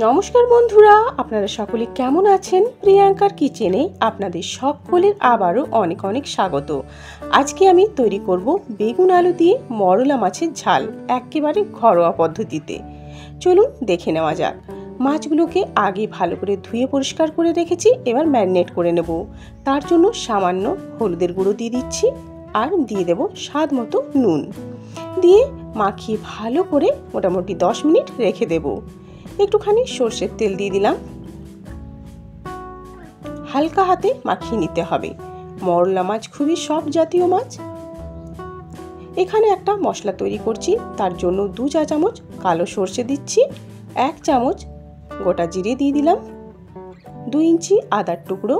নমস্কার বন্ধুরা, আপনারা সকলে কেমন আছেন? প্রিয়াঙ্কার কিচেনে আপনাদের সকলের আবারও অনেক অনেক স্বাগত। আজকে আমি তৈরি করব বেগুন আলু দিয়ে মরলা মাছের ঝাল, একেবারে ঘরোয়া পদ্ধতিতে। চলুন দেখে নেওয়া যাক। মাছগুলোকে আগে ভালো করে ধুয়ে পরিষ্কার করে রেখেছি, এবার ম্যারিনেট করে নেব। তার জন্য সামান্য হলুদের গুঁড়ো দিয়ে দিচ্ছি, আর দিয়ে দেব স্বাদ মতো নুন। দিয়ে মাখিয়ে ভালো করে মোটামুটি 10 মিনিট রেখে দেব। একটুখানি সর্ষের তেল দিয়ে দিলাম, হালকা হাতে মাখিয়ে নিতে হবে। মরলা মাছ খুবই সফট জাতীয় মাছ। এখানে একটা মশলা তৈরি করছি, তার জন্য 2 চা চামচ কালো সর্ষে দিচ্ছি, 1 চামচ গোটা জিরে দিয়ে দিলাম, 2 ইঞ্চি আদার টুকরো,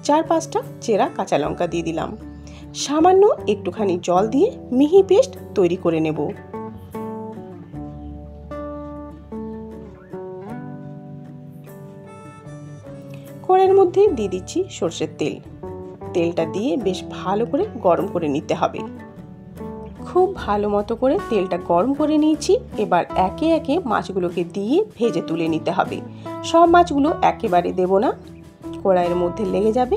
4-5টা চেরা কাঁচা লঙ্কা দিয়ে দিলাম। সামান্য একটুখানি জল দিয়ে মিহি পেস্ট তৈরি করে নেব। কড়াইয়ের মধ্যে দিয়ে দিচ্ছি সর্ষের তেল। তেলটা দিয়ে বেশ ভালো করে গরম করে নিতে হবে। খুব ভালো মতো করে তেলটা গরম করে নিয়েছি। এবার একে একে মাছগুলোকে দিয়ে ভেজে তুলে নিতে হবে। সব মাছগুলো একেবারে দেব না, কড়াইয়ের মধ্যে লেগে যাবে।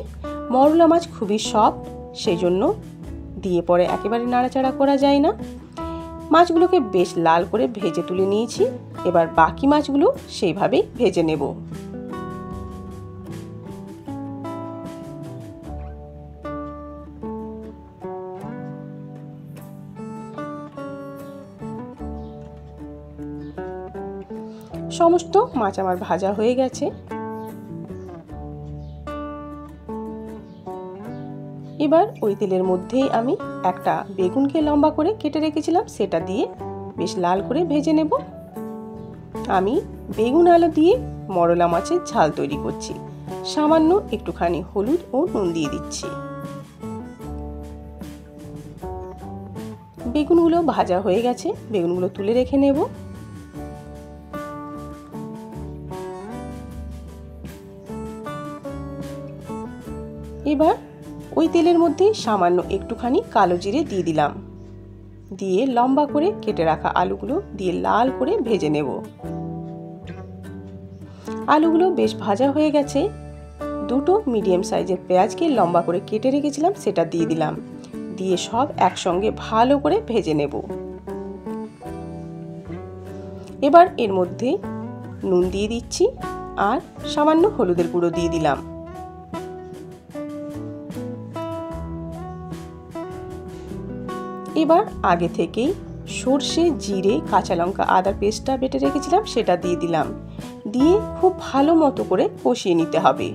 মরলা মাছ খুবই সফট, সেই জন্য দিয়ে পরে একেবারে নাড়াচাড়া করা যায় না। মাছগুলোকে বেশ লাল করে ভেজে তুলে নিয়েছি। এবার বাকি মাছগুলো সেইভাবেই ভেজে নেব। সমস্ত মাছ আমার ভাজা হয়ে গেছে। এবার ওই তেলের মধ্যেই আমি একটা বেগুনকে লম্বা করে কেটে রেখেছিলাম, সেটা দিয়ে বেশ লাল করে ভেজে নেব। আমি বেগুন আলু দিয়ে মরলা মাছের ঝাল তৈরি করছি। সামান্য একটুখানি হলুদ ও নুন দিয়ে দিচ্ছি। বেগুনগুলো ভাজা হয়ে গেছে, বেগুনগুলো তুলে রেখে নেব। এবার ওই তেলের মধ্যে সামান্য একটুখানি কালো জিরে দিয়ে দিলাম, দিয়ে লম্বা করে কেটে রাখা আলুগুলো দিয়ে লাল করে ভেজে নেব। আলুগুলো বেশ ভাজা হয়ে গেছে। 2টো মিডিয়াম সাইজের পেঁয়াজকে লম্বা করে কেটে রেখেছিলাম, সেটা দিয়ে দিলাম। দিয়ে সব একসঙ্গে ভালো করে ভেজে নেব। এবার এর মধ্যে নুন দিয়ে দিচ্ছি, আর সামান্য হলুদের গুঁড়ো দিয়ে দিলাম। এবার আগে থেকেই সর্ষে, জিরে, কাঁচা লঙ্কা, আদার পেস্টটা বেটে রেখেছিলাম, সেটা দিয়ে দিলাম। দিয়ে খুব ভালো মতো করে কষিয়ে নিতে হবে।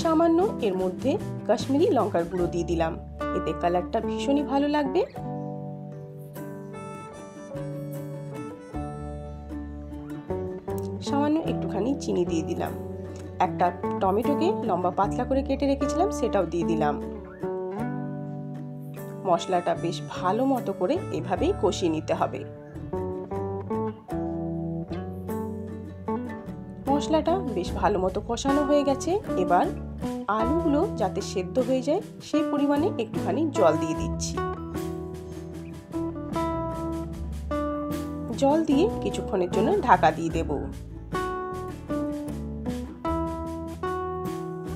সামান্য এর মধ্যে কাশ্মীরি লঙ্কার গুঁড়ো দিয়ে দিলাম, এতে কালারটা ভীষণই ভালো লাগবে। সামান্য একটুখানি চিনি দিয়ে দিলাম। একটা টমেটোকে লম্বা পাতলা করে কেটে রেখেছিলাম, সেটাও দিয়ে দিলাম। মশলাটা বেশ ভালো মতো করে এভাবেই কষিয়ে নিতে হবে। মশলাটা বেশ ভালো মতো কষানো হয়ে গেছে। এবার আলুগুলো যাতে সেদ্ধ হয়ে যায় সেই পরিমাণে একটুখানি জল দিয়ে দিচ্ছি। জল দিয়ে কিছুক্ষণের জন্য ঢাকা দিয়ে দেব।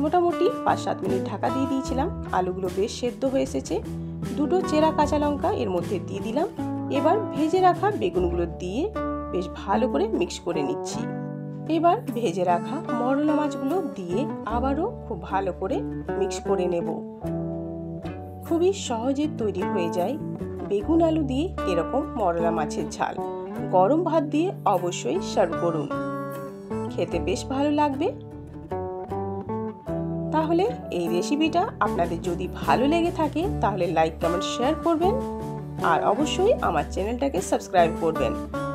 মোটামুটি 5-7 মিনিট ঢাকা দিয়ে দিয়েছিলাম। আলুগুলো বেশ সেদ্ধ হয়ে এসেছে। 2টো চেরা কাঁচা লঙ্কা এর মধ্যে দিয়ে দিলাম। এবার ভেজে রাখা বেগুনগুলো দিয়ে বেশ ভালো করে মিক্স করে নিচ্ছি। এবার ভেজে রাখা মরলা মাছগুলো দিয়ে আবারও খুব ভালো করে মিক্স করে নেব। খুবই সহজে তৈরি হয়ে যায় বেগুন আলু দিয়ে এরকম মরলা মাছের ঝাল। গরম ভাত দিয়ে অবশ্যই সার্ভ করুন, খেতে বেশ ভালো লাগবে। তাহলে এই রেসিপিটা আপনাদের যদি ভালো লেগে থাকে তাহলে লাইক, কমেন্ট, শেয়ার করবেন, আর অবশ্যই আমার চ্যানেলটাকে সাবস্ক্রাইব করবেন।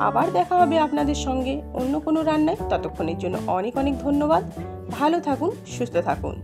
আবার দেখা হবে আপনাদের সঙ্গে অন্য কোনো রান্নায়। ততক্ষণের জন্য অনেক অনেক ধন্যবাদ। ভালো থাকুন, সুস্থ থাকুন।